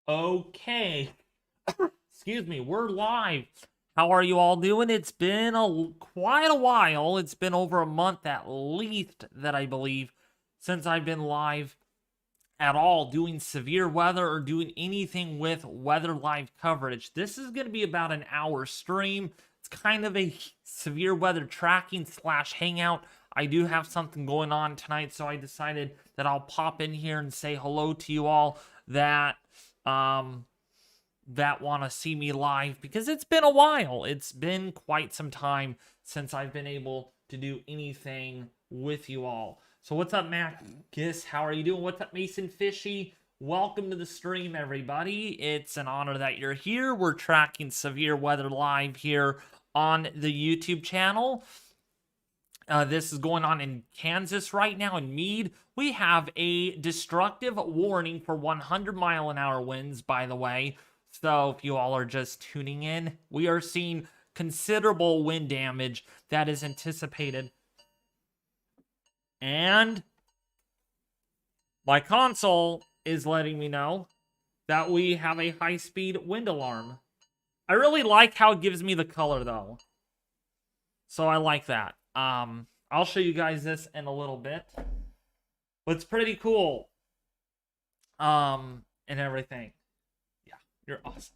Okay. Excuse me, we're live. How are you all doing? It's been quite a while. It's been over a month at least that I believe since I've been live at all doing severe weather or doing anything with weather live coverage. This is going to be about an hour stream. It's kind of a severe weather tracking slash hangout. I do have something going on tonight, so I decided that I'll pop in here and say hello to you all that want to see me live, because it's been a while. It's been quite some time since I've been able to do anything with you all. So what's up, Marcus? How are you doing? What's up, Mason Fishy? Welcome to the stream, everybody. It's an honor that you're here. We're tracking severe weather live here on the YouTube channel. This is going on in Kansas right now in Meade. We have a destructive warning for 100-mile-an-hour winds, by the way. So if you all are just tuning in, we are seeing considerable wind damage that is anticipated. And my console is letting me know that we have a high-speed wind alarm. I really like how it gives me the color, though. So I like that. I'll show you guys this in a little bit. But it's pretty cool. And everything. Yeah, you're awesome.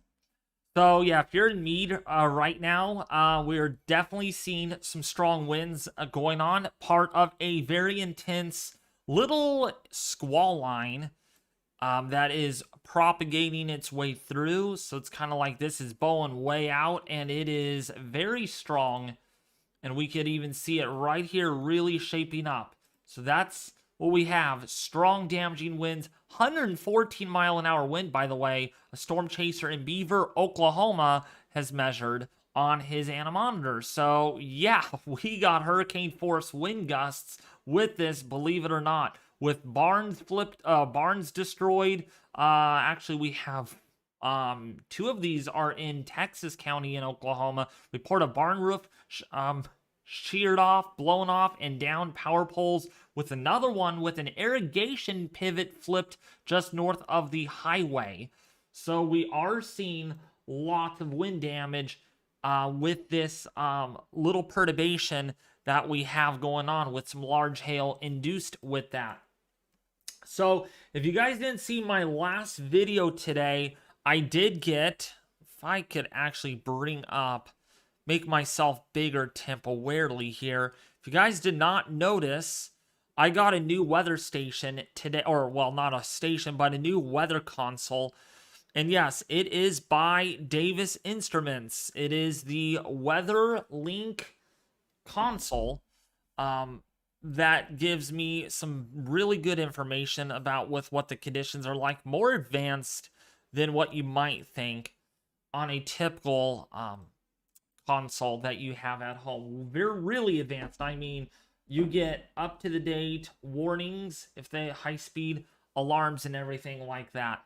So yeah, if you're in Meade right now, we're definitely seeing some strong winds going on. Part of a very intense little squall line that is propagating its way through. So it's kind of like this is bowing way out, and it is very strong. And we could even see it right here really shaping up. So that's what we have. Strong damaging winds. 114-mile-an-hour wind, by the way. A storm chaser in Beaver, Oklahoma has measured on his anemometer. So yeah, we got hurricane force wind gusts with this, believe it or not. With barns flipped, barns destroyed. Actually, we have two of these are in Texas County in Oklahoma. Report a barn roof sheared off, blown off, and down power poles, with another one with an irrigation pivot flipped just north of the highway. So we are seeing lots of wind damage with this little perturbation that we have going on, with some large hail induced with that. So if you guys didn't see my last video today, I did get, if I could actually bring up, make myself bigger temporarily here. If you guys did not notice, I got a new weather station today, or well, not a station, but a new weather console. And yes, it is by Davis Instruments. It is the Weatherlink Console. That gives me some really good information about with what the conditions are like, more advanced than what you might think on a typical console that you have at home. They're really advanced. I mean, you get up to the date warnings if they high speed alarms and everything like that.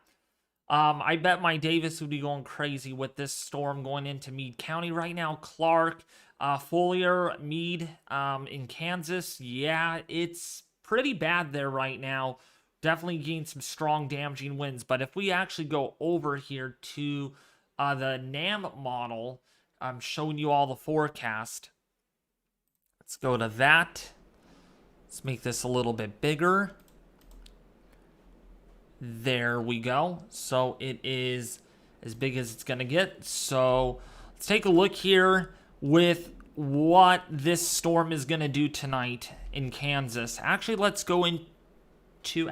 I bet my Davis would be going crazy with this storm going into Meade County right now. Clark, Foliar, Meade, in Kansas. Yeah, it's pretty bad there right now. Definitely getting some strong damaging winds. But if we actually go over here to the NAM model, I'm showing you all the forecast. Let's go to that. Let's make this a little bit bigger. There we go. So it is as big as it's going to get. So let's take a look here with what this storm is going to do tonight in Kansas. Actually, let's go into,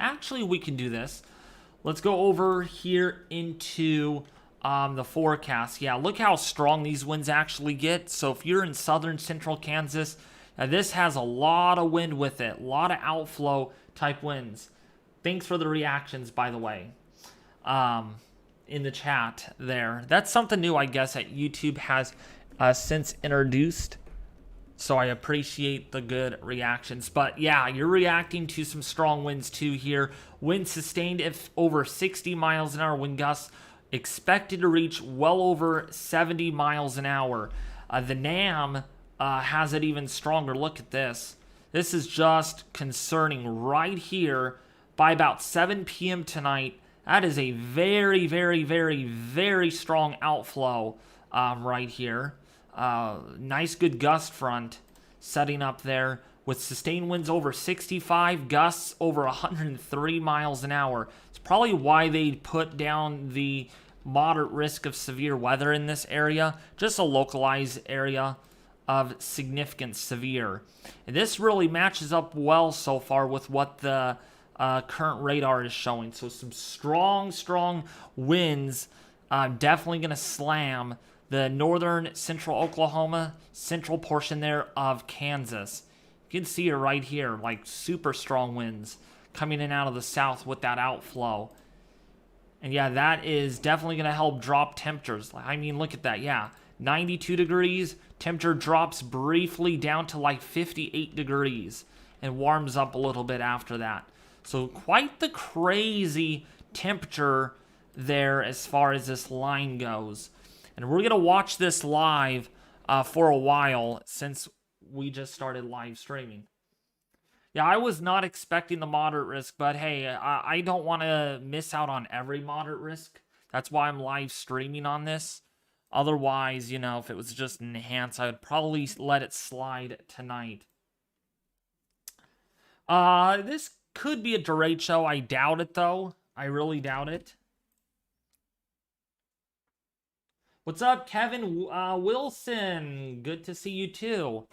we can do this. Let's go over here into the forecast. Yeah, look how strong these winds actually get. So if you're in southern central Kansas, this has a lot of wind with it. A lot of outflow type winds. Thanks for the reactions, by the way, in the chat there. That's something new, I guess, that YouTube has since introduced. So I appreciate the good reactions. But yeah, you're reacting to some strong winds too here. Winds sustained if over 60 miles an hour, wind gusts expected to reach well over 70 miles an hour. The NAM has it even stronger. Look at this. This is just concerning right here. By about 7 p.m. tonight, That is a very, very, very, very strong outflow right here. Nice, good gust front setting up there with sustained winds over 65, gusts over 103 miles an hour. It's probably why they put down the moderate risk of severe weather in this area, just a localized area of significant severe. And this really matches up well so far with what the current radar is showing. So some strong winds, definitely going to slam the northern central Oklahoma, central portion there of Kansas. You can see it right here, like super strong winds coming in out of the south with that outflow. And yeah, that is definitely going to help drop temperatures. I mean, look at that. Yeah, 92 degrees. Temperature drops briefly down to like 58 degrees and warms up a little bit after that. So quite the crazy temperature there as far as this line goes. And we're going to watch this live for a while since we just started live streaming. Yeah, I was not expecting the moderate risk, but hey, I don't want to miss out on every moderate risk. That's why I'm live streaming on this. Otherwise, you know, if it was just enhanced, I would probably let it slide tonight. This could be a delayed show. I doubt it, though. I really doubt it. What's up, Kevin Wilson? Good to see you, too.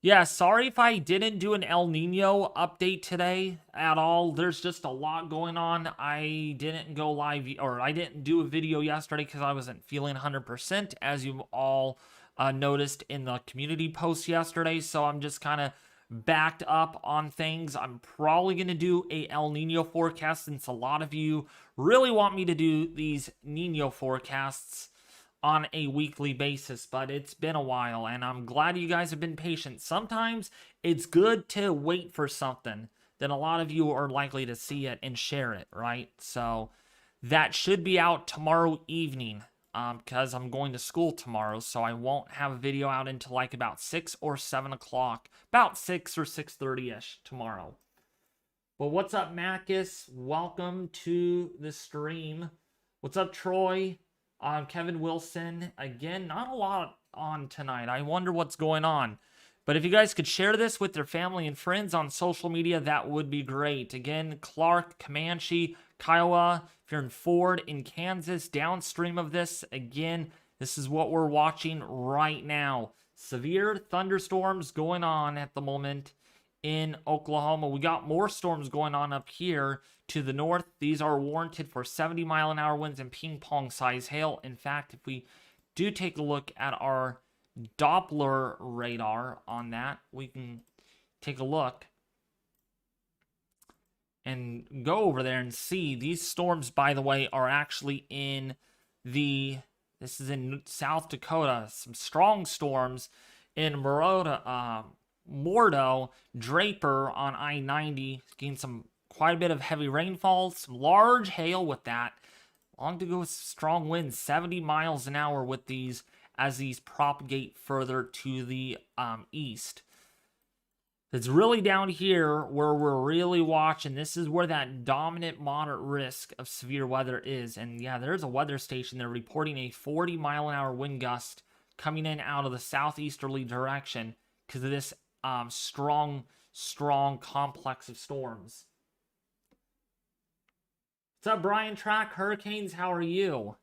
Yeah, sorry if I didn't do an El Nino update today at all. There's just a lot going on. I didn't go live, or I didn't do a video yesterday because I wasn't feeling 100%, as you all noticed in the community post yesterday. So I'm just kind of backed up on things. I'm probably going to do a El Nino forecast since a lot of you really want me to do these Nino forecasts on a weekly basis, but it's been a while and I'm glad you guys have been patient. Sometimes it's good to wait for something, then a lot of you are likely to see it and share it, right? So that should be out tomorrow evening because I'm going to school tomorrow, so I won't have a video out until like about 6 or 7 o'clock, about 6 or 6:30ish tomorrow. But what's up, Macus? Welcome to the stream. What's up, Troy? Kevin Wilson, again, not a lot on tonight. I wonder what's going on. But if you guys could share this with your family and friends on social media, that would be great. Again, Clark, Comanche, Kiowa, if you're in Ford, in Kansas, downstream of this, again, this is what we're watching right now. Severe thunderstorms going on at the moment in Oklahoma. We got more storms going on up here to the north. These are warranted for 70-mile-an-hour winds and ping-pong size hail. In fact, if we do take a look at our Doppler radar on that, we can take a look and go over there and see. These storms, by the way, are actually in this is in South Dakota. Some strong storms in Mordo, Draper on I-90, getting quite a bit of heavy rainfall, some large hail with that. Long to go with strong winds, 70 miles an hour with these as these propagate further to the east. It's really down here where we're really watching. This is where that dominant moderate risk of severe weather is. And yeah, there's a weather station there reporting a 40-mile-an-hour wind gust coming in out of the southeasterly direction because of this strong complex of storms. What's up, Brian Track? Hurricanes, how are you?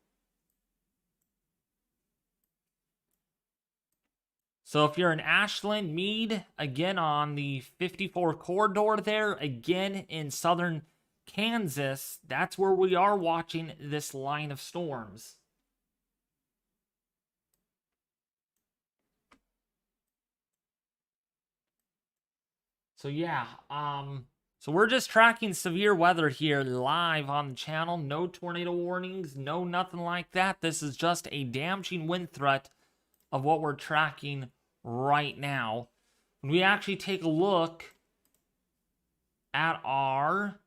So if you're in Ashland, Meade, again on the 54 corridor there, again in southern Kansas, that's where we are watching this line of storms. So yeah, so we're just tracking severe weather here live on the channel. No tornado warnings, no nothing like that. This is just a damaging wind threat of what we're tracking right now. When we actually take a look at our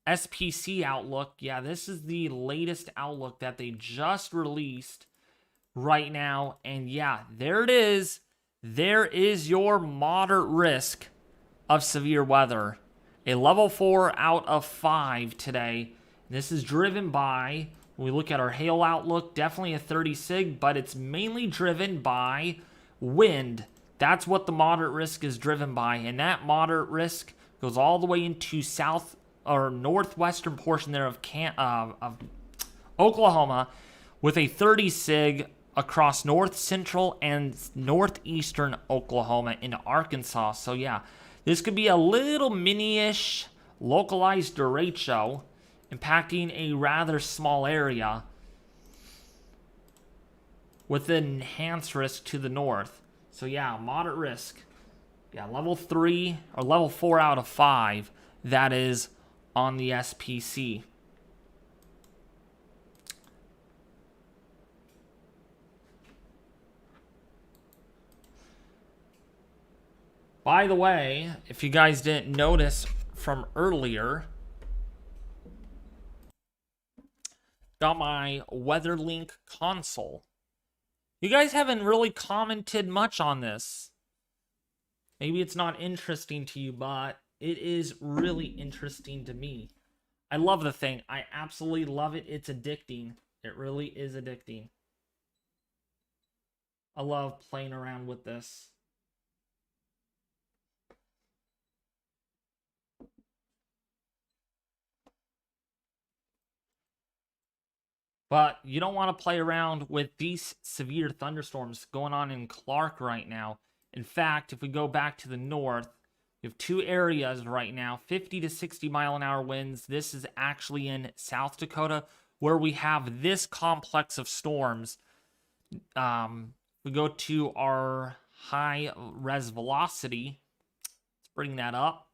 SPC outlook, yeah, this is the latest outlook that they just released right now. And yeah, there it is. There is your moderate risk of severe weather A level 4 out of 5 today. This is driven by, when we look at our hail outlook, definitely a 30 sig, but it's mainly driven by wind. That's what the moderate risk is driven by, and that moderate risk goes all the way into south or northwestern portion there of Oklahoma, with a 30 sig across north central and northeastern Oklahoma into Arkansas. So yeah, this could be a little mini-ish localized derecho impacting a rather small area with an enhanced risk to the north. So yeah, moderate risk. Yeah, level 3 or level 4 out of 5, that is on the SPC. By the way, if you guys didn't notice from earlier, got my Weatherlink console. You guys haven't really commented much on this. Maybe it's not interesting to you, but it is really interesting to me. I love the thing. I absolutely love it. It's addicting. It really is addicting. I love playing around with this. But you don't want to play around with these severe thunderstorms going on in Clark right now. In fact, if we go back to the north, we have two areas right now, 50 to 60 mile an hour winds. This is actually in South Dakota, where we have this complex of storms. We go to our high res velocity. Let's bring that up.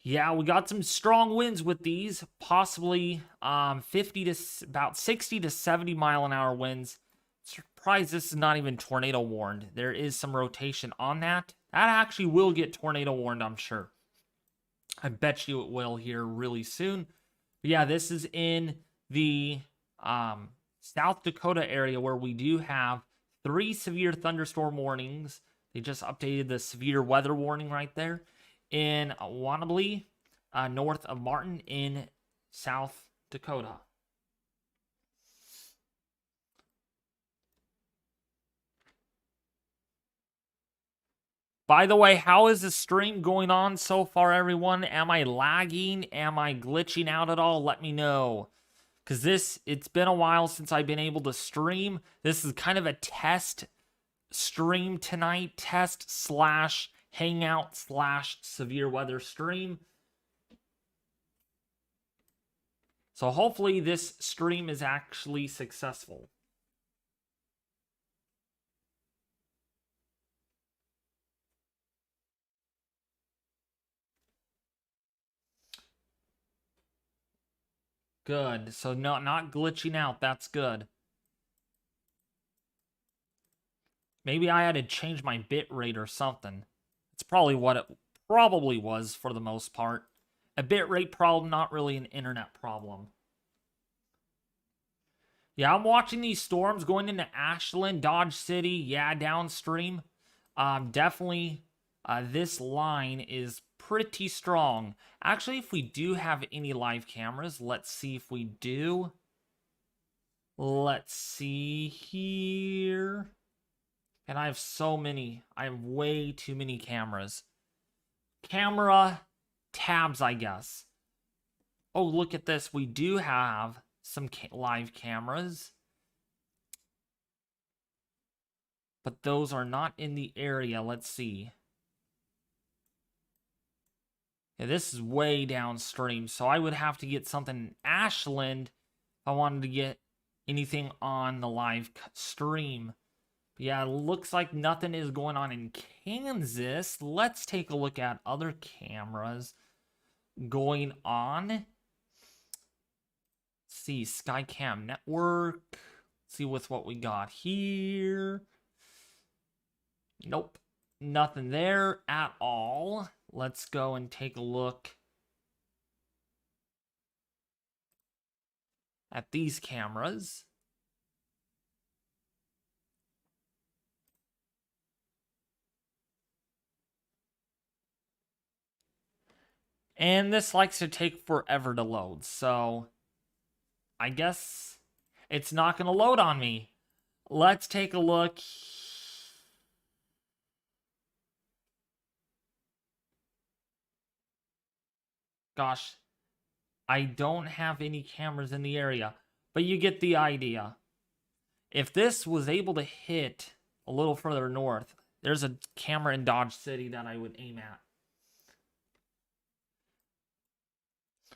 Yeah, we got some strong winds with these, possibly 50 to about 60 to 70 mile an hour winds. Surprised this is not even tornado warned. There is some rotation on that. That actually will get tornado warned, I'm sure. I bet you it will here really soon. But yeah, this is in the South Dakota area where we do have 3 severe thunderstorm warnings. They just updated the severe weather warning right there. In Wannabe, north of Martin in South Dakota. By the way, how is the stream going on so far, everyone? Am I lagging? Am I glitching out at all? Let me know. Because it's been a while since I've been able to stream. This is kind of a test stream tonight. Test slash hangout slash severe weather stream. So hopefully this stream is actually successful. Good. So not glitching out. That's good. Maybe I had to change my bit rate or something. It's probably what it probably was for the most part. A bit rate problem, not really an internet problem. Yeah, I'm watching these storms going into Ashland, Dodge City, yeah, downstream. Definitely, this line is pretty strong. Actually, if we do have any live cameras, let's see if we do. Let's see here. And I have so many. I have way too many cameras. Camera tabs, I guess. Oh, look at this. We do have some live cameras. But those are not in the area. Let's see. Yeah, this is way downstream. So I would have to get something in Ashland if I wanted to get anything on the live stream. Yeah, it looks like nothing is going on in Kansas. Let's take a look at other cameras going on. Let's see, Skycam Network. Let's see what we got here. Nope, nothing there at all. Let's go and take a look at these cameras. And this likes to take forever to load, so I guess it's not going to load on me. Let's take a look. Gosh, I don't have any cameras in the area, but you get the idea. If this was able to hit a little further north, there's a camera in Dodge City that I would aim at.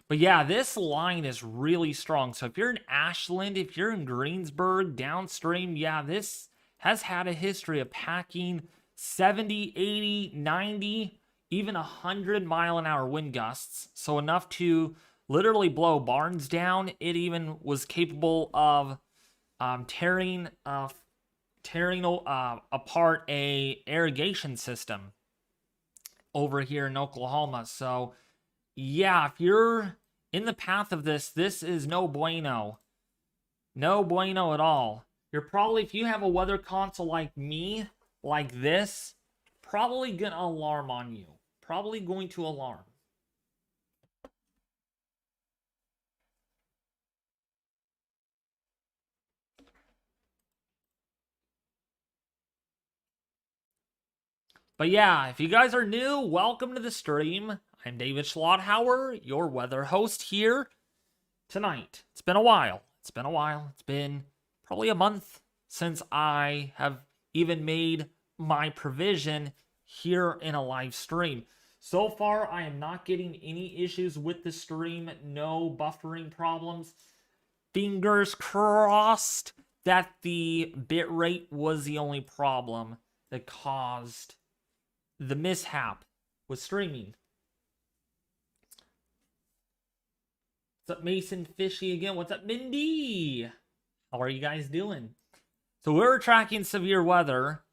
But yeah, this line is really strong. So if you're in Ashland, if you're in Greensburg, downstream, yeah, this has had a history of packing 70, 80, 90, even 100-mile-an-hour wind gusts. So enough to literally blow barns down. It even was capable of tearing apart a irrigation system over here in Oklahoma. So yeah, if you're in the path of this, this is no bueno. No bueno at all. You're probably, if you have a weather console like me, like this, probably gonna alarm on you. Probably going to alarm. But yeah, if you guys are new, welcome to the stream. I'm David Schlotthauer, your weather host here tonight. It's been a while. It's been probably a month since I have even made my provision here in a live stream. So far, I am not getting any issues with the stream. No buffering problems. Fingers crossed that the bitrate was the only problem that caused the mishap with streaming. What's up, Mason Fishy again? What's up, Mindy? How are you guys doing? So we're tracking severe weather.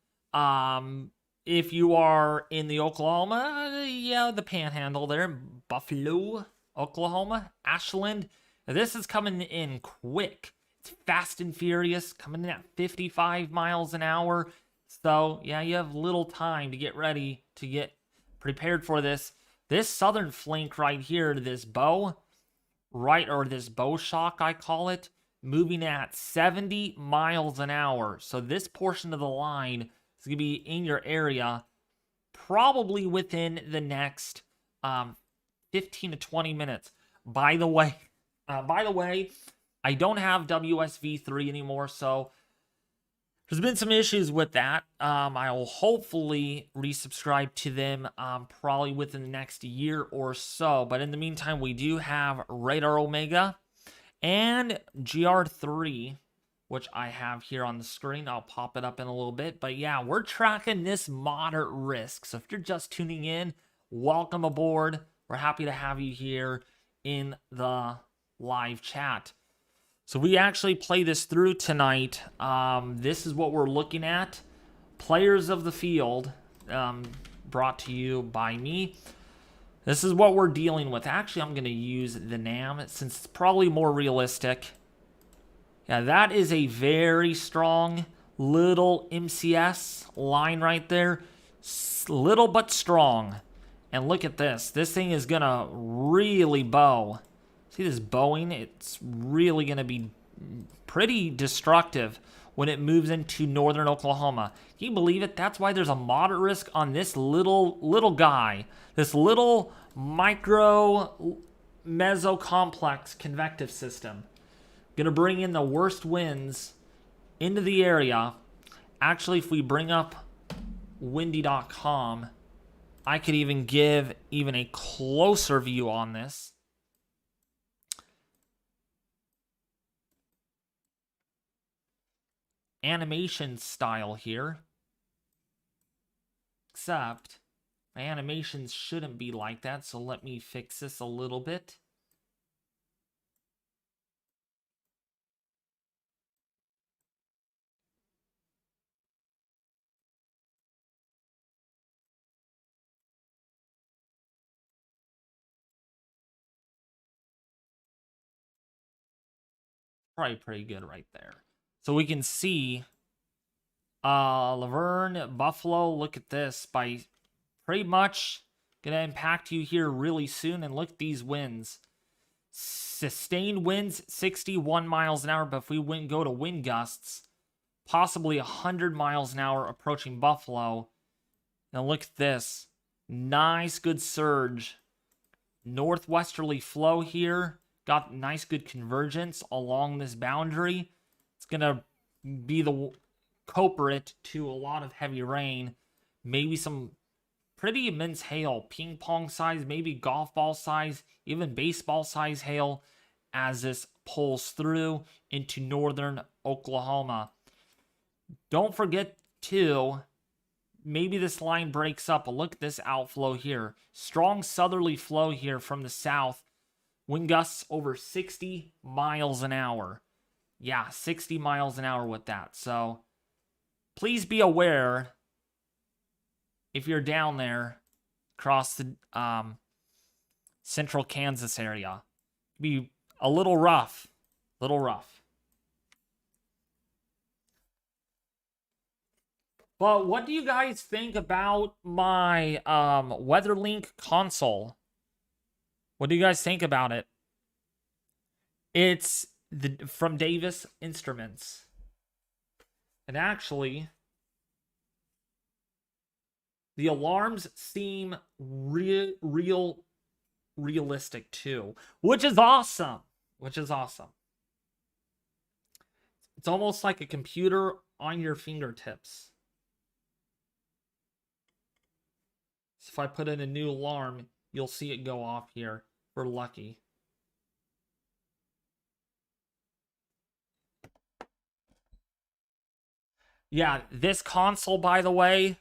If you are in the Oklahoma, yeah, the Panhandle there, Buffalo, Oklahoma, Ashland, this is coming in quick. It's fast and furious, coming in at 55 miles an hour. So yeah, you have little time to get ready, to get prepared for this. This southern flank right here, this bow, right, or this bow shock, I call it, moving at 70 miles an hour. So this portion of the line is going to be in your area probably within the next 15 to 20 minutes. By the way, I don't have WSV3 anymore, so there's been some issues with that. I will hopefully resubscribe to them probably within the next year or so. But in the meantime, we do have Radar Omega and GR3, which I have here on the screen. I'll pop it up in a little bit. But yeah, we're tracking this moderate risk. So if you're just tuning in, welcome aboard. We're happy to have you here in the live chat. So we actually play this through tonight. This is what we're looking at. Players of the field, brought to you by me. This is what we're dealing with. Actually, I'm going to use the NAM since it's probably more realistic. Yeah, that is a very strong little MCS line right there. Little but strong. And look at this. This thing is going to really bow. See this bowing? It's really going to be pretty destructive when it moves into northern Oklahoma. Can you believe it? That's why there's a moderate risk on this little guy. This little micro mesocomplex convective system. Going to bring in the worst winds into the area. Actually, if we bring up windy.com, I could even give even a closer view on this. Animation style here. Except my animations shouldn't be like that, so let me fix this a little bit. Probably pretty good right there. So we can see Laverne, Buffalo, look at this. By pretty much Gonna impact you here really soon. And look at these winds. Sustained winds, 61 miles an hour. But if we go to wind gusts, possibly 100 miles an hour approaching Buffalo. Now look at this. Nice, good surge. Northwesterly flow here. Got nice, good convergence along this boundary. It's going to be the culprit to a lot of heavy rain. Maybe some pretty immense hail. Ping pong size, maybe golf ball size, even baseball size hail as this pulls through into northern Oklahoma. Don't forget, too, maybe this line breaks up, but look at this outflow here. Strong southerly flow here from the south. Wind gusts over 60 miles an hour. Yeah, 60 miles an hour with that. So please be aware if you're down there across the central Kansas area. Be a little rough. Little rough. But what do you guys think about my Weatherlink console? What do you guys think about it? It's from Davis Instruments. And actually, the alarms seem realistic too, which is awesome. It's almost like a computer on your fingertips. So if I put in a new alarm, you'll see it go off here. We're lucky. Yeah, this console, by the way,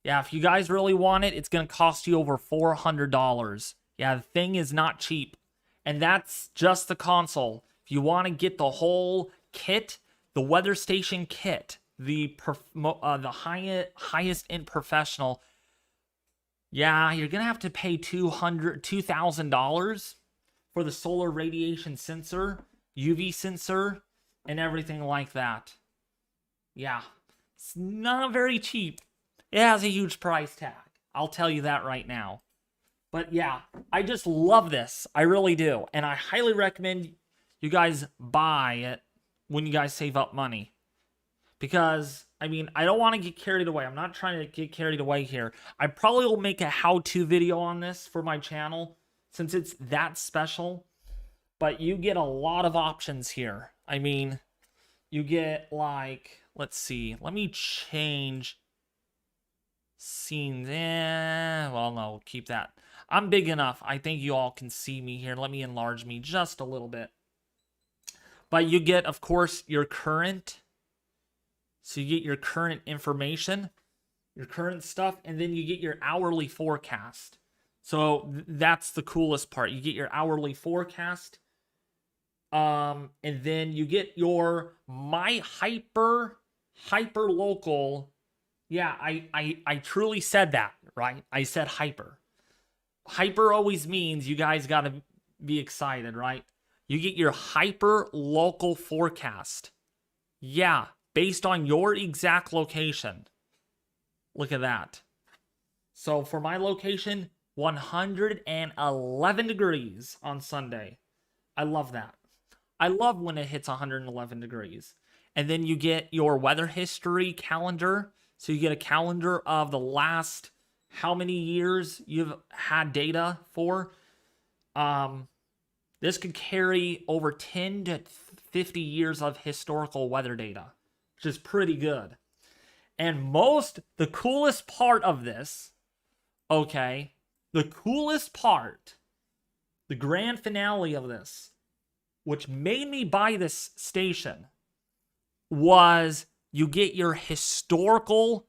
yeah, if you guys really want it, it's going to cost you over $400. Yeah, the thing is not cheap. And that's just the console. If you want to get the whole kit, the weather station kit, the highest end professional, yeah, you're going to have to pay $2,000 for the solar radiation sensor, UV sensor, and everything like that. Yeah, it's not very cheap. It has a huge price tag. I'll tell you that right now. But yeah, I just love this. I really do. And I highly recommend you guys buy it when you guys save up money. Because, I mean, I don't want to get carried away. I'm not trying to get carried away here. I probably will make a how-to video on this for my channel since it's that special. But you get a lot of options here. I mean, you get like, let's see. Let me change scenes. Well, no, keep that. I'm big enough. I think you all can see me here. Let me enlarge me just a little bit. But you get, of course, your current. So you get your current information, your current stuff, and then you get your hourly forecast. So that's the coolest part. You get your hourly forecast. And then you get your my hyper local. Yeah, I truly said that, right? I said hyper. Hyper always means you guys got to be excited, right? You get your hyper local forecast. Yeah, based on your exact location. Look at that. So for my location, 111 degrees on Sunday. I love that. I love when it hits 111 degrees. And then you get your weather history calendar. So you get a calendar of the last how many years you've had data for. This could carry over 10 to 50 years of historical weather data, which is pretty good. And the coolest part of this, okay, the coolest part, the grand finale of this, which made me buy this station, was you get your historical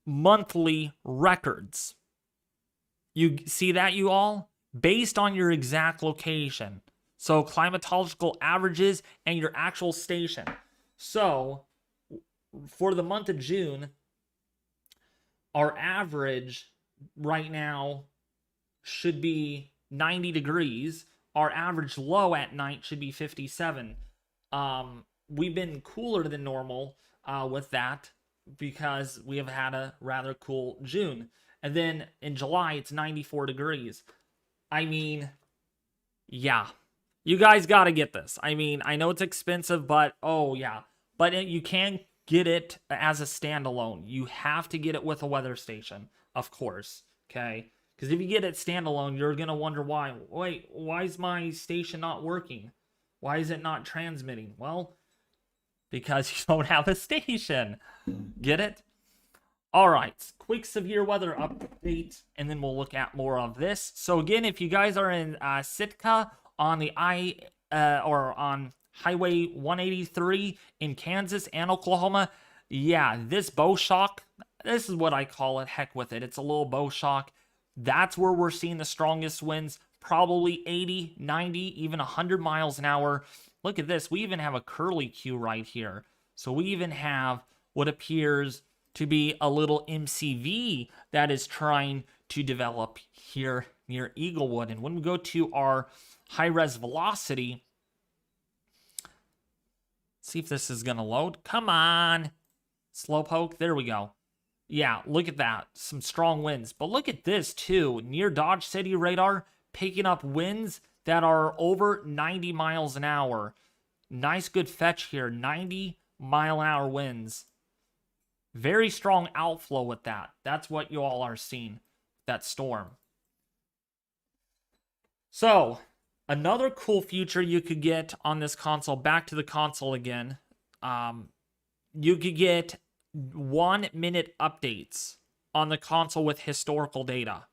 monthly records. You see that, you all? Based on your exact location. So climatological averages and your actual station. So for the month of June, our average right now should be 90 degrees. Our average low at night should be 57. We've been cooler than normal with that because we have had a rather cool June. And then in July, it's 94 degrees. I mean, yeah. You guys got to get this. I mean, I know it's expensive, but oh, yeah. But you can get it as a standalone. You have to get it with a weather station, of course. Okay? Because if you get it standalone, you're going to wonder why. Wait, why is my station not working? Why is it not transmitting? Well, because you don't have a station. Get it? All right, quick severe weather update, and then we'll look at more of this. So again, if you guys are in Sitka on the or on Highway 183 in Kansas and Oklahoma, yeah, this bow shock, this is what I call it. Heck with it. It's a little bow shock. That's where we're seeing the strongest winds, probably 80, 90, even 100 miles an hour. Look at this. We even have a curlicue right here. So we even have what appears to be a little MCV that is trying to develop here near Eaglewood. And when we go to our high-res velocity, see if this is going to load. Come on, Slowpoke. There we go. Yeah, look at that. Some strong winds. But look at this, too. Near Dodge City radar, picking up winds that are over 90 miles an hour. Nice, good fetch here. 90-mile-an-hour winds. Very strong outflow with that. That's what you all are seeing, that storm. So, another cool feature you could get on this console, back to the console again, you could get 1-minute updates on the console with historical data.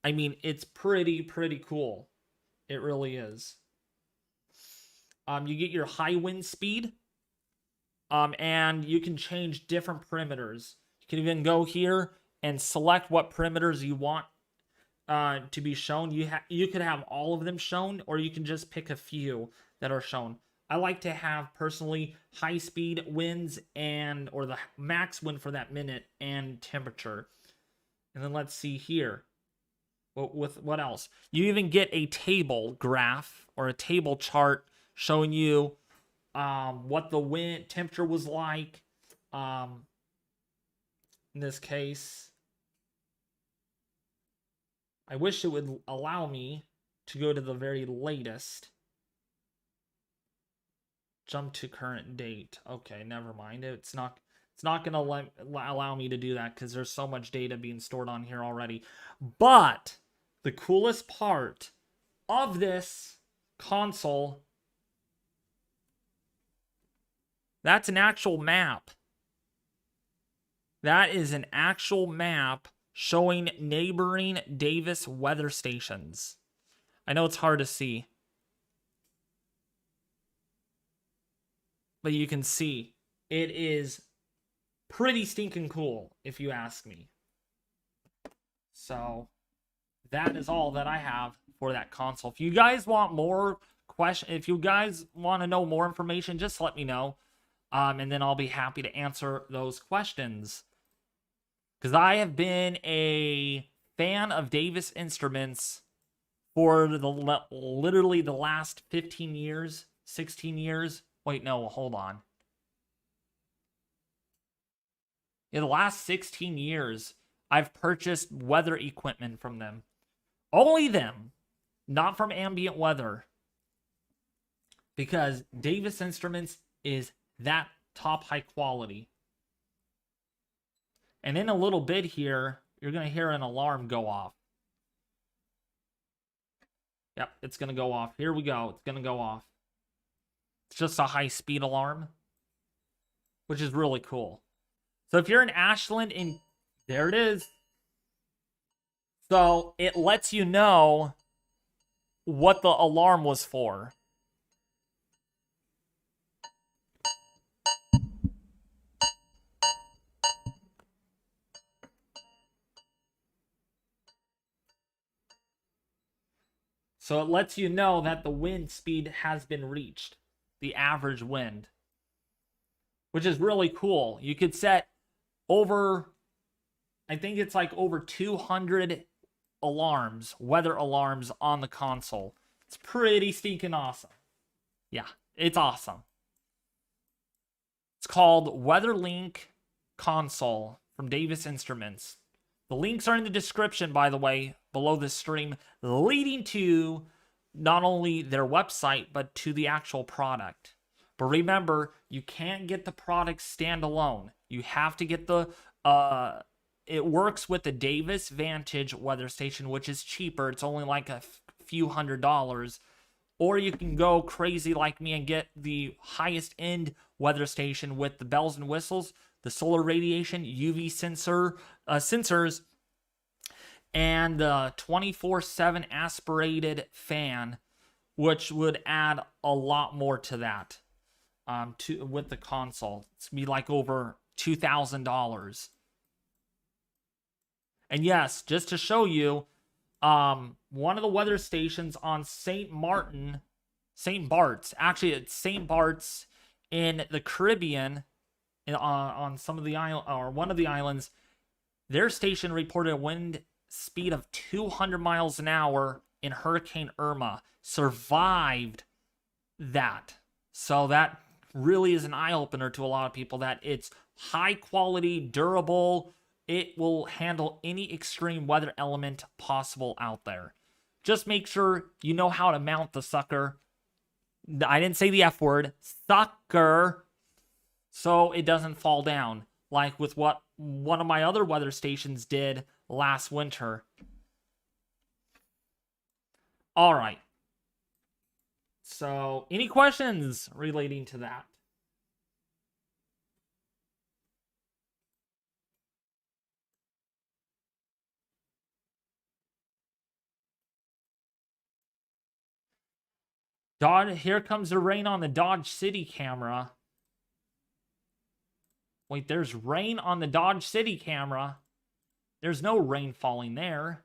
I mean, it's pretty cool. It really is. You get your high wind speed. And you can change different perimeters. You can even go here and select what perimeters you want to be shown. You could have all of them shown, or you can just pick a few that are shown. I like to have, personally, high speed winds or the max wind for that minute and temperature. And then let's see here. With what else? You even get a table graph or a table chart showing you what the wind temperature was like. In this case, I wish it would allow me to go to the very latest. Jump to current date. Okay, never mind. It's not going to allow me to do that because there's so much data being stored on here already. But the coolest part of this console, that's an actual map. That is an actual map showing neighboring Davis weather stations. I know it's hard to see, but you can see it is pretty stinking cool, if you ask me. So that is all that I have for that console. If you guys want more if you guys want to know more information, just let me know. And then I'll be happy to answer those questions. Because I have been a fan of Davis Instruments for literally the last 15 years, 16 years. Wait, no, hold on. In the last 16 years, I've purchased weather equipment from them. Only them, not from Ambient Weather. Because Davis Instruments is that top high quality. And in a little bit here, you're going to hear an alarm go off. Yep, it's going to go off. Here we go. It's going to go off. It's just a high-speed alarm, which is really cool. So if you're in Ashland, there it is. So it lets you know what the alarm was for. So it lets you know that the wind speed has been reached, the average wind, which is really cool. You could set over, I think it's like over 200 alarms, weather alarms on the console. It's pretty stinking awesome. Yeah, it's awesome. It's called Weatherlink Console from Davis Instruments. The links are in the description, by the way, below this stream, leading to not only their website, but to the actual product. But remember, you can't get the product standalone. You have to get the, it works with the Davis Vantage weather station, which is cheaper. It's only like a few $100s. Or you can go crazy like me and get the highest end weather station with the bells and whistles, the solar radiation, UV sensors, and the 24/7 aspirated fan, which would add a lot more to that. With the console, it's be like over $2,000. And yes, just to show you, one of the weather stations on St. Bart's, actually it's St. Bart's in the Caribbean, on some of the island, or one of the islands, their station reported a wind speed of 200 miles an hour in Hurricane Irma. Survived that. So that really is an eye-opener to a lot of people, that it's high quality, durable. It will handle any extreme weather element possible out there. Just make sure you know how to mount the sucker. I didn't say the F word. Sucker. So it doesn't fall down. Like with what one of my other weather stations did last winter. All right. So, any questions relating to that? Here comes the rain on the Dodge City camera. Wait, there's rain on the Dodge City camera. There's no rain falling there.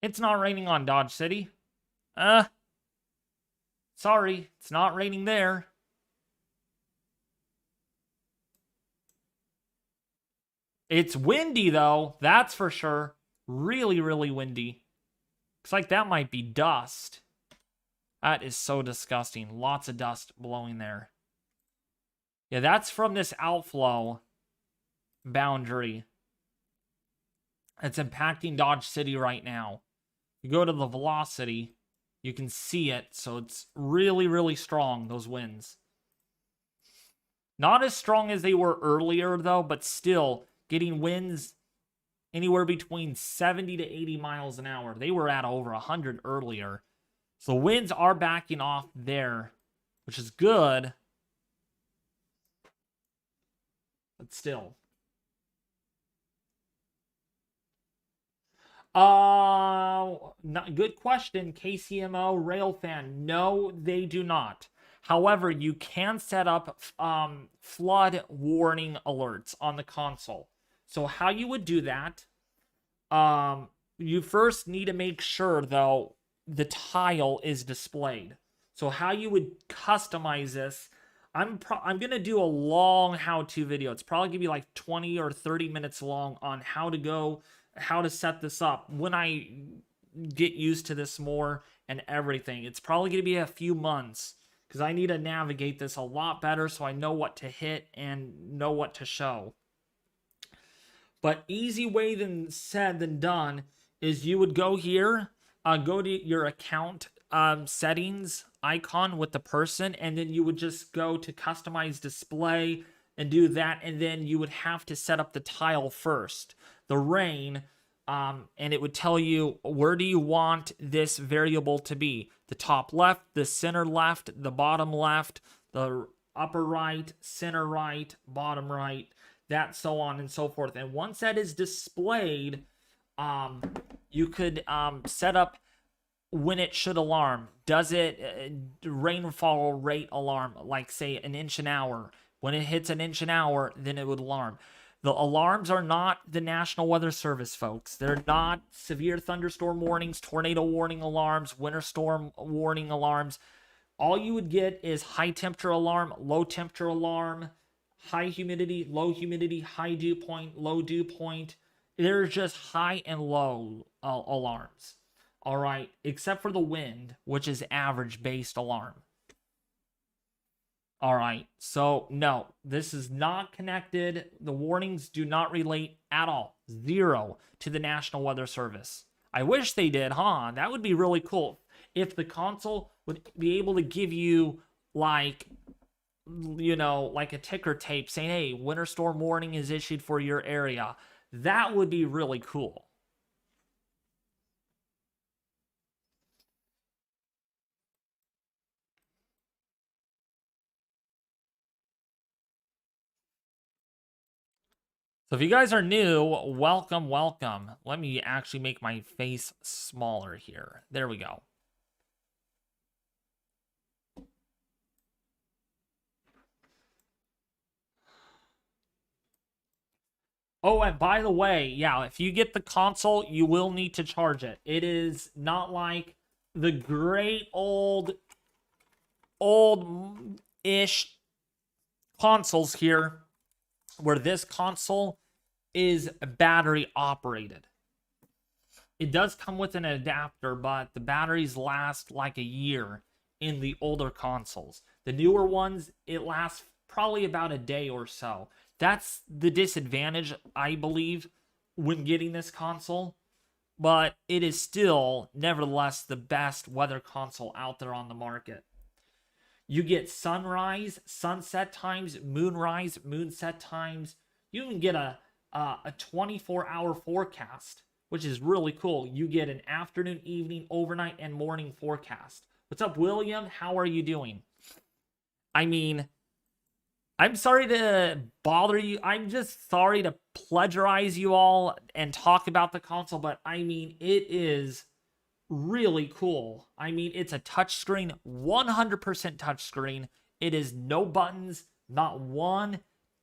It's not raining on Dodge City. Sorry, it's not raining there. It's windy, though. That's for sure. Really, really windy. Looks like that might be dust. That is so disgusting. Lots of dust blowing there. Yeah, that's from this outflow boundary. It's impacting Dodge City right now. You go to the velocity, you can see it. So it's really, really strong, those winds. Not as strong as they were earlier, though, but still getting winds anywhere between 70 to 80 miles an hour. They were at over 100 earlier. So winds are backing off there, which is good. But still. Good question, KCMO Railfan. No, they do not. However, you can set up flood warning alerts on the console. So how you would do that, you first need to make sure, though, the tile is displayed. So how you would customize this, I'm going to do a long how-to video. It's probably going to be like 20 or 30 minutes long on how to set this up when I get used to this more and everything. It's probably going to be a few months because I need to navigate this a lot better so I know what to hit and know what to show. But easy way than said than done is you would go here, go to your account settings icon with the person, and then you would just go to customize display and do that, and then you would have to set up the tile first, the rain, and it would tell you where do you want this variable to be. The top left, the center left, the bottom left, the upper right, center right, bottom right, that so on and so forth. And once that is displayed, you could set up when it should alarm. Does it rainfall rate alarm, like say an inch an hour? When it hits an inch an hour, then it would alarm. The alarms are not the National Weather Service, folks. They're not severe thunderstorm warnings, tornado warning alarms, winter storm warning alarms. All you would get is high temperature alarm, low temperature alarm, high humidity, low humidity, high dew point, low dew point. There's just high and low alarms. All right, except for the wind, which is average based alarm. All right, so no, this is not connected. The warnings do not relate at all. Zero to the National Weather Service. I wish they did, huh? That would be really cool if the console would be able to give you, like, you know, like a ticker tape saying, hey, winter storm warning is issued for your area. That would be really cool. So if you guys are new, welcome, welcome. Let me actually make my face smaller here. There we go. Oh, and by the way, yeah, if you get the console, you will need to charge it. It is not like the great old-ish consoles here, where this console is battery operated. It does come with an adapter, but the batteries last like a year in the older consoles. The newer ones, it lasts probably about a day or so. That's the disadvantage, I believe, when getting this console. But it is still, nevertheless, the best weather console out there on the market. You get sunrise, sunset times, moonrise, moonset times. You even get a 24-hour forecast, which is really cool. You get an afternoon, evening, overnight, and morning forecast. What's up, William? How are you doing? I mean, I'm sorry to bother you. I'm just sorry to plagiarize you all and talk about the console, but I mean, it is really cool. I mean, it's a touchscreen, 100% touchscreen. It is no buttons, not one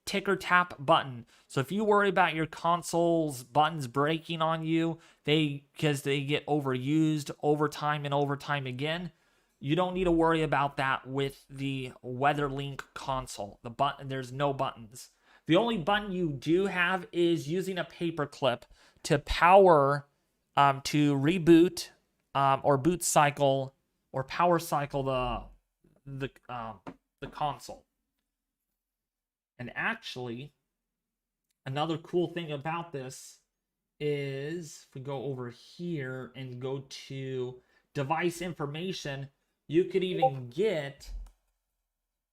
ticker tap button. So if you worry about your console's buttons breaking on you, because they get overused over time and over time again, you don't need to worry about that with the Weatherlink console. There's no buttons. The only button you do have is using a paperclip to power, to reboot, or boot cycle, or power cycle the console. And actually, another cool thing about this is, if we go over here and go to device information, you could even get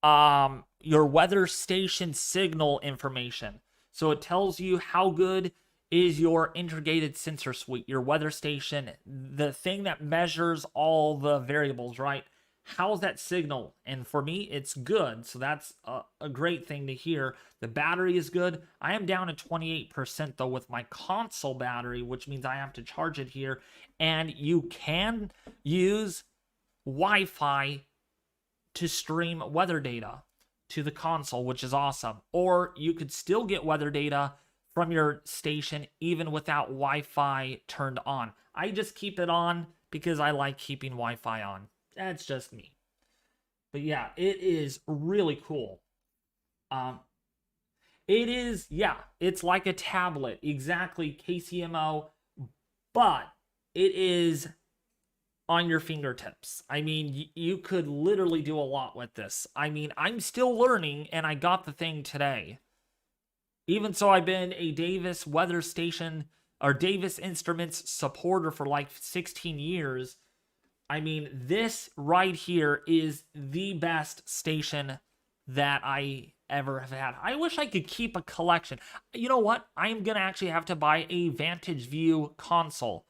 your weather station signal information. So it tells you how good is your integrated sensor suite, your weather station, the thing that measures all the variables, right? How's that signal? And for me, it's good. So that's a great thing to hear. The battery is good. I am down to 28% though with my console battery, which means I have to charge it here. And you can use Wi-Fi to stream weather data to the console, which is awesome. Or you could still get weather data from your station even without Wi-Fi turned on. I just keep it on because I like keeping Wi-Fi on. That's just me. But yeah, it is really cool. It is, yeah, it's like a tablet, exactly, KCMO, but it is on your fingertips. I mean, you could literally do a lot with this. I mean, I'm still learning, and I got the thing today. Even so, I've been a Davis weather station or Davis Instruments supporter for like 16 years. I mean, this right here is the best station that I ever have had. I wish I could keep a collection. You know what? I'm going to actually have to buy a Vantage View console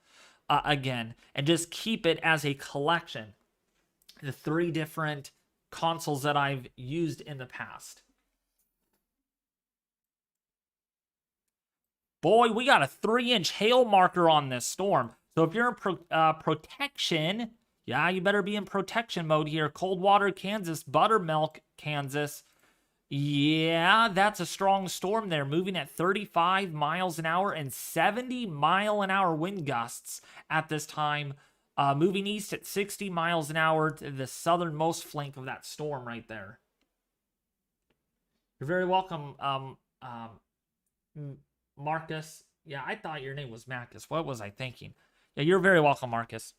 again and just keep it as a collection. The 3 different consoles that I've used in the past. Boy, we got a 3-inch hail marker on this storm. So if you're in protection, yeah, you better be in protection mode here. Coldwater, Kansas, Buttermilk, Kansas. Yeah, that's a strong storm there, moving at 35 miles an hour and 70-mile-an-hour wind gusts at this time. Moving east at 60 miles an hour to the southernmost flank of that storm right there. You're very welcome, Marcus. Yeah, I thought your name was Marcus. What was I thinking? Yeah, you're very welcome, Marcus.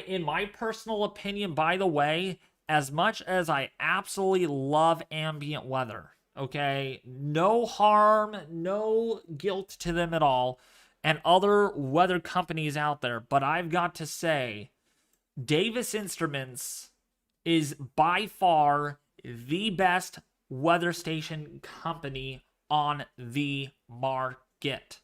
In my personal opinion, by the way, as much as I absolutely love ambient weather, okay, no harm, no guilt to them at all, and other weather companies out there, but I've got to say, Davis Instruments is by far the best weather station company on the market.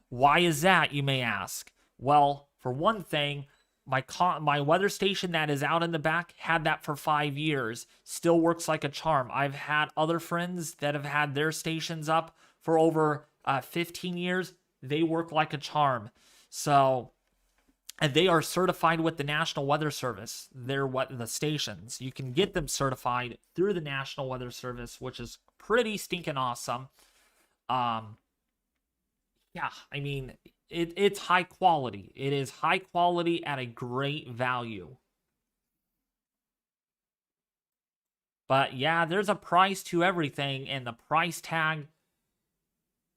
Why is that, you may ask? Well, for one thing, my weather station that is out in the back had that for 5 years. Still works like a charm. I've had other friends that have had their stations up for over 15 years. They work like a charm. So, and they are certified with the National Weather Service. They're the stations. You can get them certified through the National Weather Service, which is pretty stinking awesome. Yeah, I mean, it's high quality. It is high quality at a great value. But yeah, there's a price to everything, and the price tag,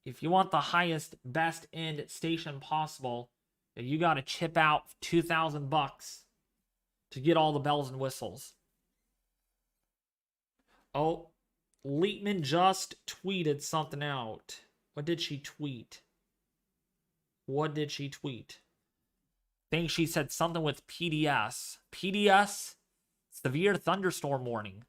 if you want the highest, best end station possible, you got to chip out $2,000 to get all the bells and whistles. Oh, Leitman just tweeted something out. What did she tweet? What did she tweet? I think she said something with PDS. PDS? Severe thunderstorm warning.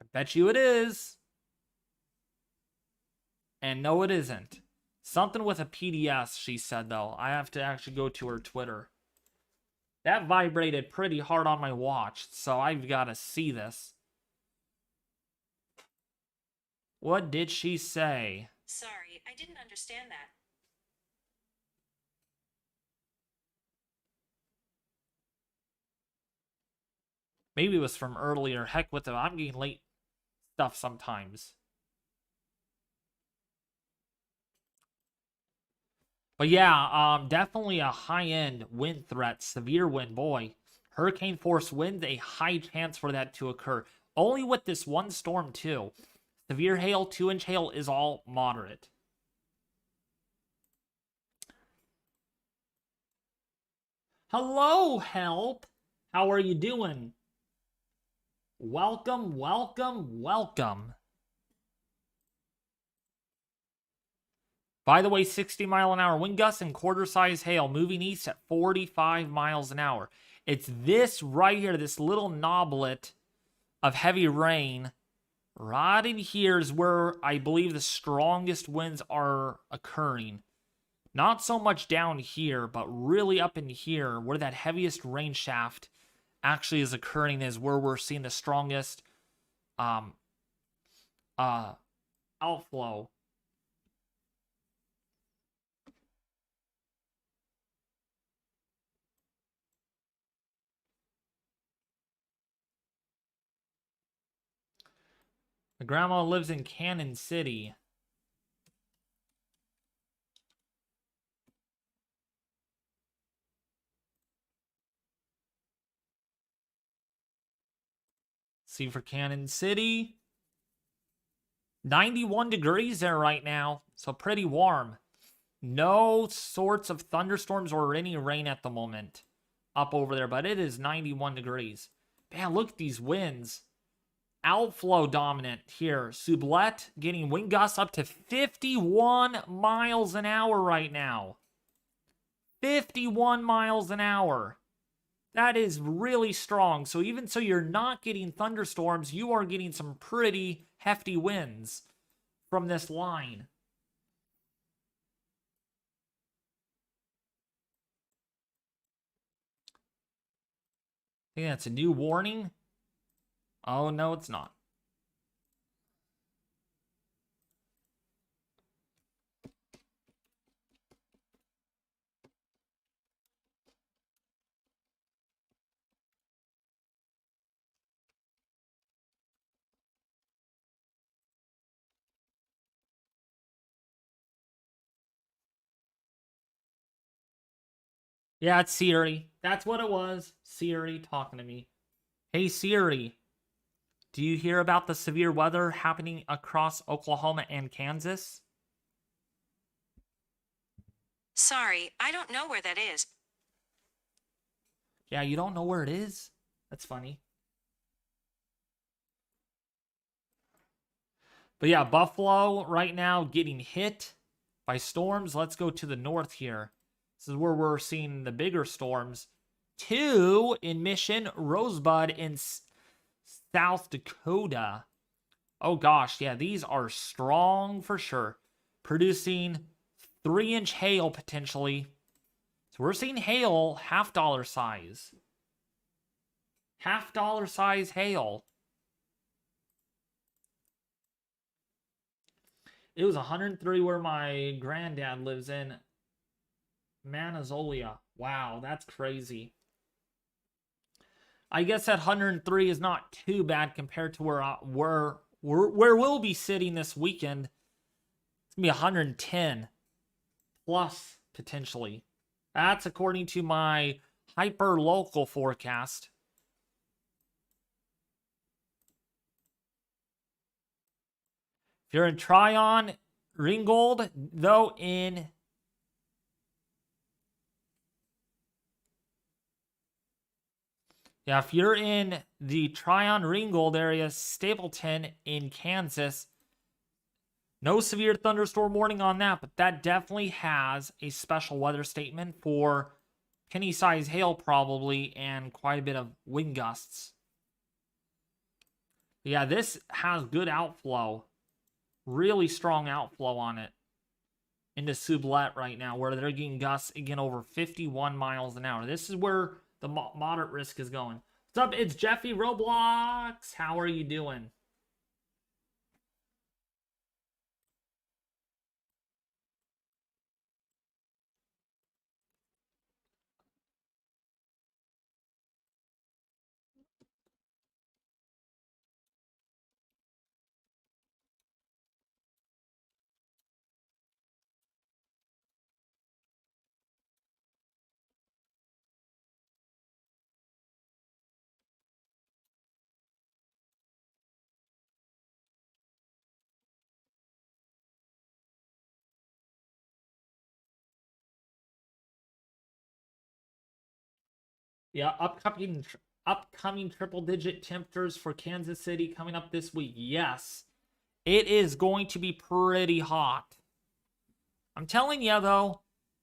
I bet you it is. And no, it isn't. Something with a PDS, she said, though. I have to actually go to her Twitter. That vibrated pretty hard on my watch, so I've got to see this. What did she say? Sorry, I didn't understand that. Maybe it was from earlier. Heck with it. I'm getting late stuff sometimes. But yeah, definitely a high-end wind threat. Severe wind, boy. Hurricane force winds, a high chance for that to occur. Only with this one storm, too. Severe hail, 2-inch hail is all moderate. Hello, help. How are you doing? Welcome, welcome, welcome. By the way, 60-mile-an-hour wind gusts and quarter-size hail moving east at 45 miles an hour. It's this right here, this little knoblet of heavy rain. Right in here is where I believe the strongest winds are occurring. Not so much down here, but really up in here, where that heaviest rain shaft actually is occurring, is where we're seeing the strongest outflow. My grandma lives in Cannon City. See for Cannon City. 91 degrees there right now, so pretty warm. No sorts of thunderstorms or any rain at the moment up over there, but it is 91 degrees. Man, look at these winds. Outflow dominant here. Sublette getting wind gusts up to 51 miles an hour right now. 51 miles an hour. That is really strong. So even so you're not getting thunderstorms, you are getting some pretty hefty winds from this line. I think that's a new warning. Oh, no, it's not. Yeah, it's Siri. That's what it was. Siri talking to me. Hey Siri, do you hear about the severe weather happening across Oklahoma and Kansas? Sorry, I don't know where that is. Yeah, you don't know where it is? That's funny. But yeah, Buffalo right now getting hit by storms. Let's go to the north here. This is where we're seeing the bigger storms. 2 in Mission, Rosebud in South Dakota. Oh gosh, yeah, these are strong for sure. Producing 3-inch hail potentially. So we're seeing hail $half size. $half size hail. It was 103 where my granddad lives in Manazolia. Wow, that's crazy. I guess that 103 is not too bad compared to where we'll be sitting this weekend. It's gonna be 110 plus potentially. That's according to my hyper local forecast. If you're in Tryon, Ringgold, though in yeah, if you're in the Tryon Ringgold area, Stapleton in Kansas, no severe thunderstorm warning on that, but that definitely has a special weather statement for penny-sized hail probably and quite a bit of wind gusts. Yeah, this has good outflow. Really strong outflow on it into Sublette right now, where they're getting gusts again over 51 miles an hour. This is where the moderate risk is going. What's up? It's Jeffy Roblox. How are you doing? Yeah, upcoming triple-digit temperatures for Kansas City coming up this week. Yes, it is going to be pretty hot. I'm telling you, though,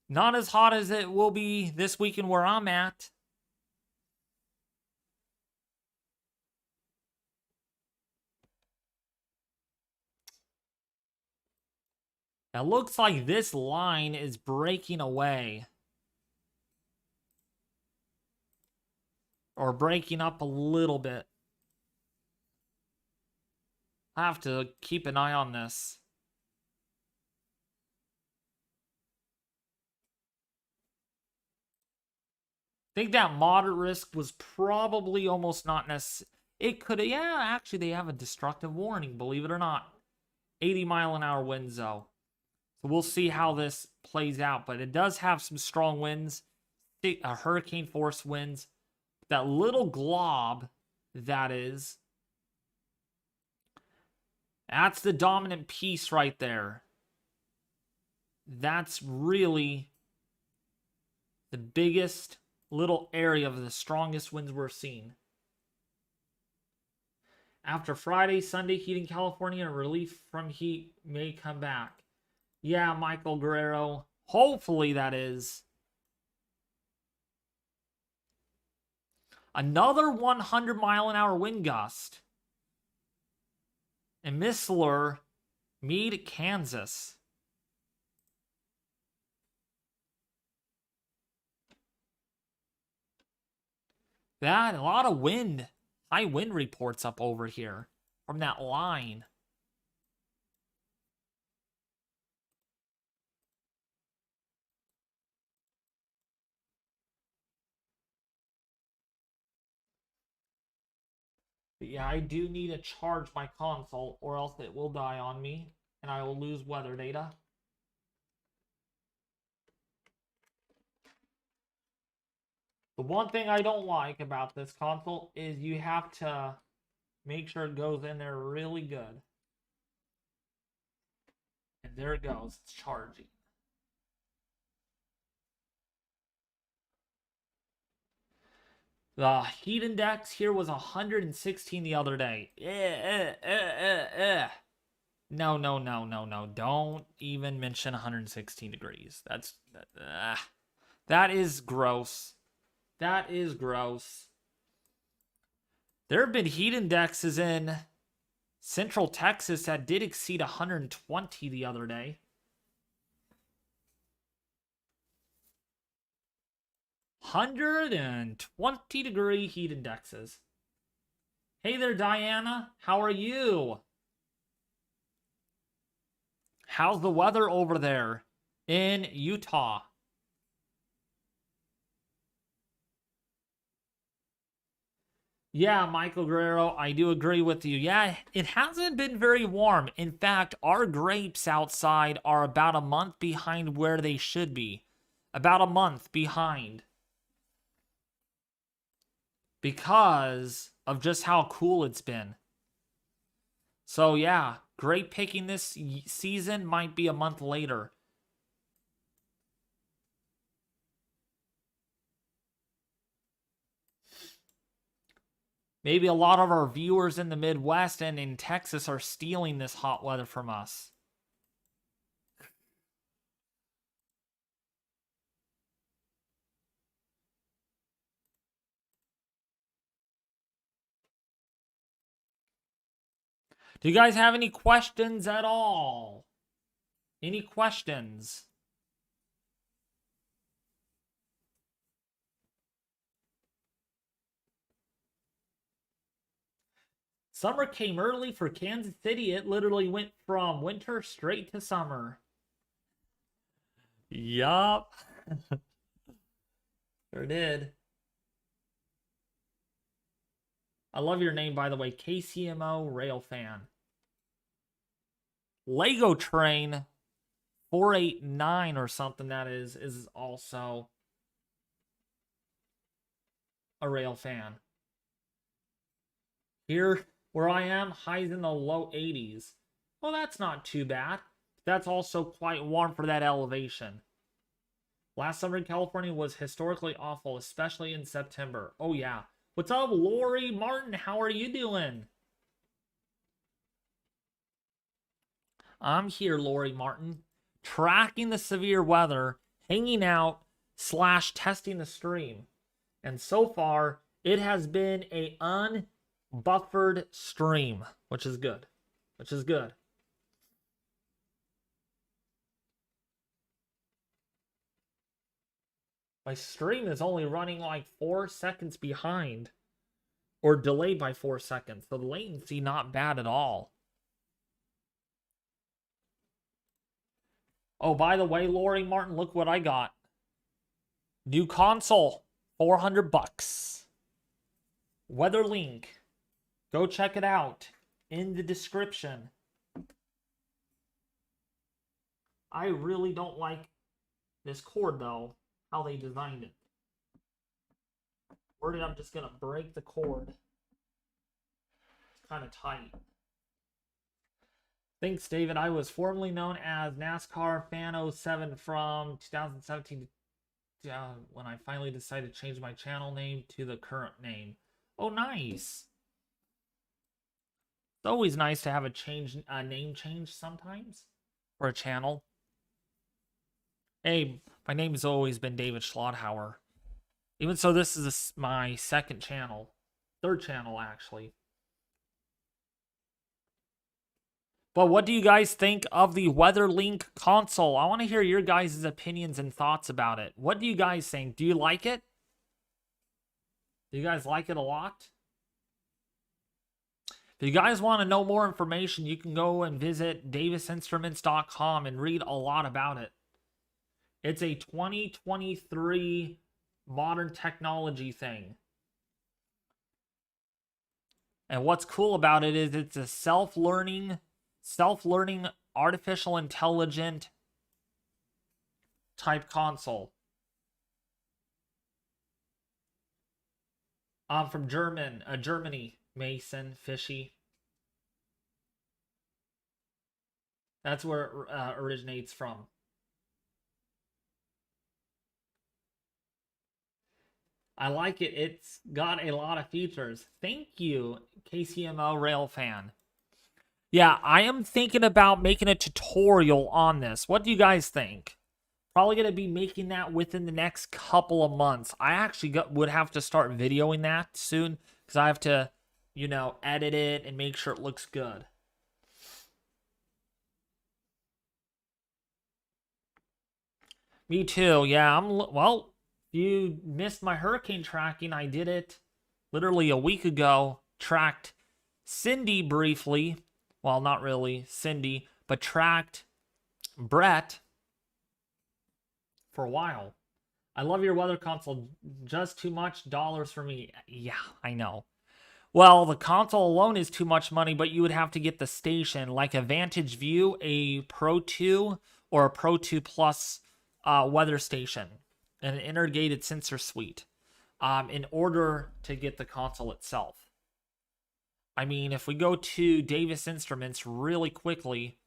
not as hot as it will be this weekend where I'm at. It looks like this line is breaking away. Or breaking up a little bit. I have to keep an eye on this. I think that moderate risk was probably almost not necessary. It could have, yeah, actually, they have a destructive warning, believe it or not. 80-mile-an-hour winds, though. So we'll see how this plays out. But it does have some strong winds, hurricane force winds. That little glob, that is, that's the dominant piece right there. That's really the biggest little area of the strongest winds we're seeing. After Friday, Sunday, heat in California and relief from heat may come back. Yeah, Michael Guerrero. Hopefully that is. Another 100-mile-an-hour wind gust. In Mistler, Meade, Kansas. That, a lot of wind. High wind reports up over here from that line. But yeah, I do need to charge my console or else it will die on me and I will lose weather data. The one thing I don't like about this console is you have to make sure it goes in there really good. And there it goes. It's charging. The heat index here was 116 the other day. No, no, no, no, no. Don't even mention 116 degrees. That is gross. That is gross. There have been heat indexes in Central Texas that did exceed 120 the other day. (120-degree heat indexes. Hey there, Diana. How are you? How's the weather over there in Utah? Yeah, Michael Guerrero, I do agree with you. Yeah, it hasn't been very warm. In fact, our grapes outside are about a month behind where they should be. About a month behind. Because of just how cool it's been. So yeah, grape picking this season might be a month later. Maybe a lot of our viewers in the Midwest and in Texas are stealing this hot weather from us. Do you guys have any questions at all? Any questions? Summer came early for Kansas City. It literally went from winter straight to summer. Yup. Sure did. I love your name, by the way. KCMO Rail Fan. Lego Train 489 or something that is also a rail fan. Here where I am, highs in the low 80s. Well, that's not too bad. That's also quite warm for that elevation. Last summer in California was historically awful, especially in September. Oh yeah. What's up, Lori Martin? How are you doing? I'm here, Lori Martin, tracking the severe weather, hanging out / testing the stream. And so far, it has been a unbuffered stream, which is good. Which is good. My stream is only running like 4 seconds behind, or delayed by 4 seconds. So the latency not bad at all. Oh, by the way, Lori Martin, look what I got. New console, $400. Weatherlink. Go check it out in the description. I really don't like this cord though, how they designed it. Worried I'm just gonna break the cord. It's kind of tight. Thanks, David. I was formerly known as NASCAR Fan 07 from 2017 to when I finally decided to change my channel name to the current name. Oh, nice. It's always nice to have a name change sometimes for a channel. Hey, my name has always been David Schlotthauer. Even so, this is my second channel. Third channel, actually. But what do you guys think of the Weatherlink console? I want to hear your guys' opinions and thoughts about it. What do you guys think? Do you like it? Do you guys like it a lot? If you guys want to know more information, you can go and visit davisinstruments.com and read a lot about it. It's a 2023 modern technology thing. And what's cool about it is it's a self-learning, artificial intelligent type console. From Germany. Mason, fishy. That's where it originates from. I like it. It's got a lot of features. Thank you, KCMO Rail fan. Yeah, I am thinking about making a tutorial on this. What do you guys think? Probably going to be making that within the next couple of months. I actually would have to start videoing that soon because I have to, edit it and make sure it looks good. Me too. Yeah, well, you missed my hurricane tracking. I did it literally a week ago. Tracked Cindy briefly. Well, not really Cindy, but tracked Brett for a while. I love your weather console. Just too much dollars for me. Yeah, I know. Well, the console alone is too much money, but you would have to get the station like a Vantage View, a Pro 2, or a Pro 2 Plus weather station, and an integrated sensor suite in order to get the console itself. I mean, if we go to Davis Instruments really quickly,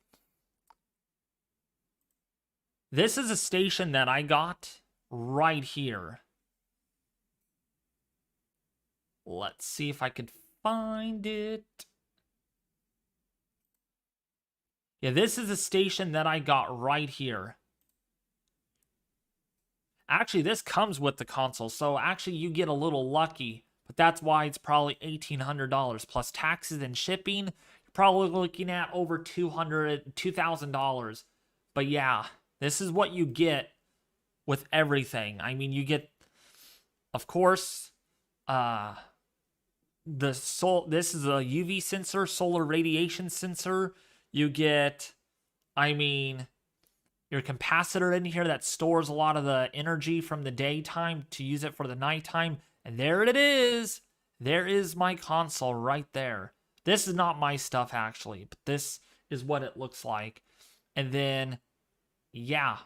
this is a station that I got right here. Let's see if I could find it. Yeah, this is a station that I got right here. Actually, this comes with the console, so actually you get a little lucky, but that's why it's probably $1,800 plus taxes and shipping. You're probably looking at over $2,000. But yeah, this is what you get with everything. I mean, you get, of course, this is a UV sensor, solar radiation sensor. You get, I mean, your capacitor in here that stores a lot of the energy from the daytime to use it for the nighttime. And there it is. There is my console right there. This is not my stuff, actually, but this is what it looks like. And then, yeah.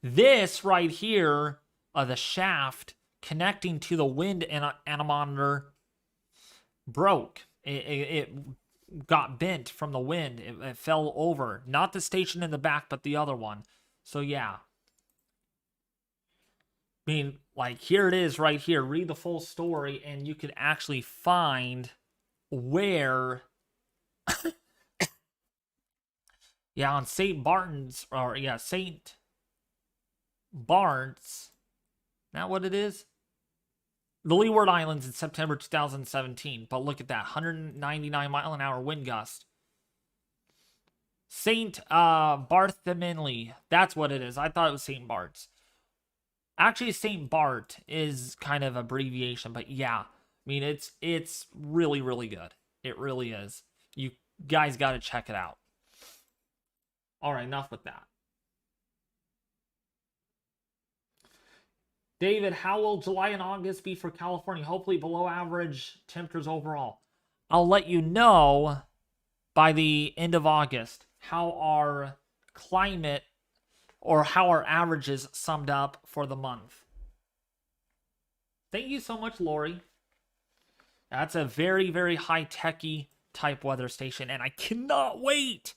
This right here, the shaft connecting to the wind anemometer broke. It got bent from the wind. It fell over. Not the station in the back, but the other one. So yeah. I mean, like, here it is right here. Read the full story, and you could actually find where... yeah, on St. Barton's, or yeah, St. Barnes. Is that what it is? The Leeward Islands in September 2017. But look at that, 199 mile an hour wind gust. St. Bartholomew. That's what it is. I thought it was St. Bart's. Actually, St. Bart is kind of abbreviation, but yeah. I mean, it's really, really good. It really is. You guys got to check it out. All right, enough with that. David, how will July and August be for California? Hopefully below average temperatures overall. I'll let you know by the end of August how our climate or how our averages summed up for the month. Thank you so much, Lori. That's a very, very high-techy type weather station, and I cannot wait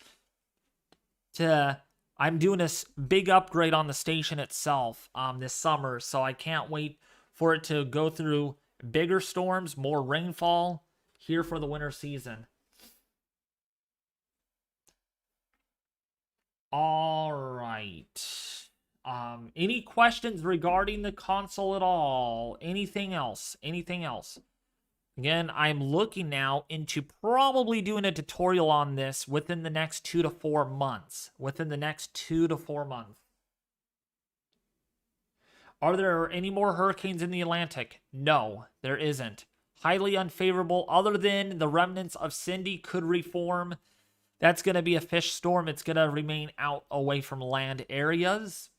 to... I'm doing a big upgrade on the station itself this summer, so I can't wait for it to go through bigger storms, more rainfall here for the winter season. All right. Any questions regarding the console at all? Anything else? Anything else? Again, I'm looking now into probably doing a tutorial on this within the next 2 to 4 months. Within the next 2 to 4 months. Are there any more hurricanes in the Atlantic? No, there isn't. Highly unfavorable, other than the remnants of Cindy could reform. That's going to be a fish storm. It's going to remain out away from land areas.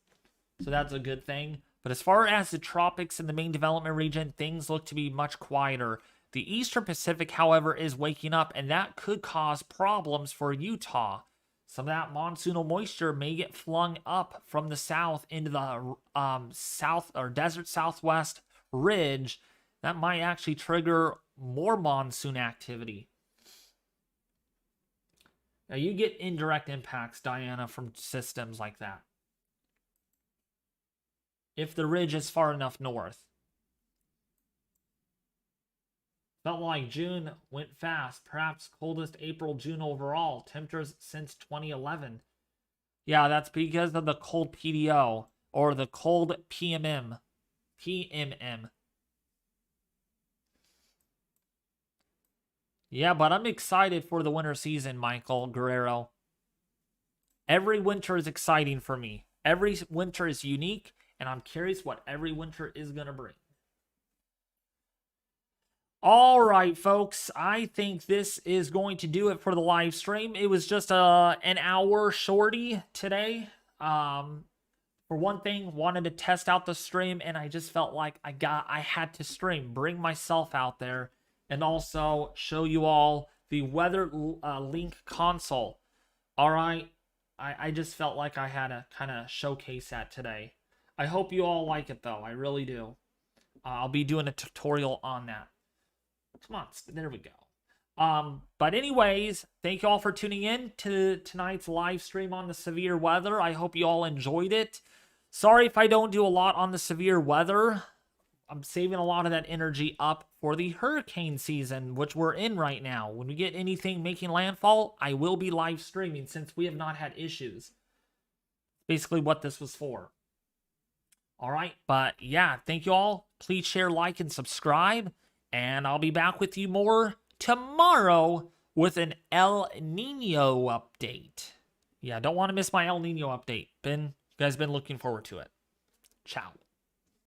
So that's a good thing. But as far as the tropics and the main development region, things look to be much quieter. The Eastern Pacific, however, is waking up, and that could cause problems for Utah. Some of that monsoonal moisture may get flung up from the south into the south or desert southwest ridge, That might actually trigger more monsoon activity. Now, you get indirect impacts, Diana, from systems like that. If the ridge is far enough north. Felt like June went fast. Perhaps coldest April, June overall. Temperatures since 2011. Yeah, that's because of the cold PDO. Or the cold PMM. PMM. Yeah, but I'm excited for the winter season, Michael Guerrero. Every winter is exciting for me. Every winter is unique, and I'm curious what every winter is going to bring. All right, folks, I think this is going to do it for the live stream. It was just an hour shorty today. For one thing, wanted to test out the stream, and I just felt like I had to stream, bring myself out there, and also show you all the Weatherlink Console. All right, I just felt like I had to kind of showcase that today. I hope you all like it, though. I really do. I'll be doing a tutorial on that. Come on, there we go. But anyways, thank you all for tuning in to tonight's live stream on the severe weather. I hope you all enjoyed it. Sorry if I don't do a lot on the severe weather. I'm saving a lot of that energy up for the hurricane season, which we're in right now. When we get anything making landfall, I will be live streaming since we have not had issues. Basically what this was for. All right, but yeah, thank you all. Please share, like, and subscribe. And I'll be back with you more tomorrow with an El Nino update. Yeah, don't want to miss my El Nino update. You guys been looking forward to it. Ciao.